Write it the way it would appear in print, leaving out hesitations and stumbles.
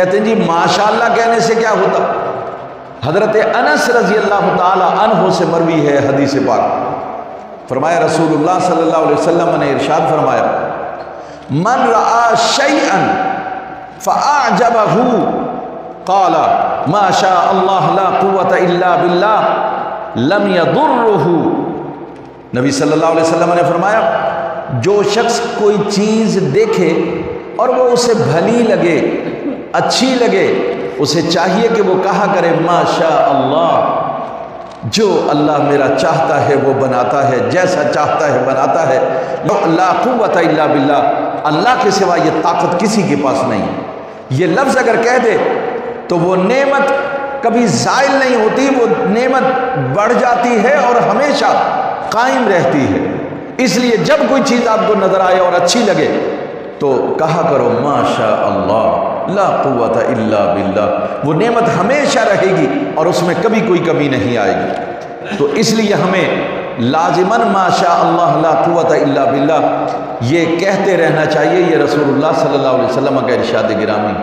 کہتے ہیں جی ماشاءاللہ کہنے سے کیا ہوتا؟ حضرت انس رضی اللہ تعالی عنہ سے مروی ہے حدیث پاک، فرمایا رسول اللہ صلی اللہ علیہ وسلم نے ارشاد فرمایا من رأى شيئا فأعجبه قال ما شاء الله لا قوة إلا بالله لم يضره۔ نبی صلی اللہ علیہ وسلم نے فرمایا جو شخص کوئی چیز دیکھے اور وہ اسے بھلی لگے، اچھی لگے، اسے چاہیے کہ وہ کہا کرے ما شاء اللہ، جو اللہ میرا چاہتا ہے وہ بناتا ہے، جیسا چاہتا ہے بناتا ہے، لا قوت الا باللہ، اللہ کے سوا یہ طاقت کسی کے پاس نہیں۔ یہ لفظ اگر کہہ دے تو وہ نعمت کبھی زائل نہیں ہوتی، وہ نعمت بڑھ جاتی ہے اور ہمیشہ قائم رہتی ہے۔ اس لیے جب کوئی چیز آپ کو نظر آئے اور اچھی لگے تو کہا کرو ما شاء اللہ لا قوت الا باللہ، وہ نعمت ہمیشہ رہے گی اور اس میں کبھی کوئی کمی نہیں آئے گی۔ تو اس لیے ہمیں لازماً ما شاء اللہ لا قوت الا باللہ یہ کہتے رہنا چاہیے۔ یہ رسول اللہ صلی اللہ علیہ وسلم کا ارشاد گرامی۔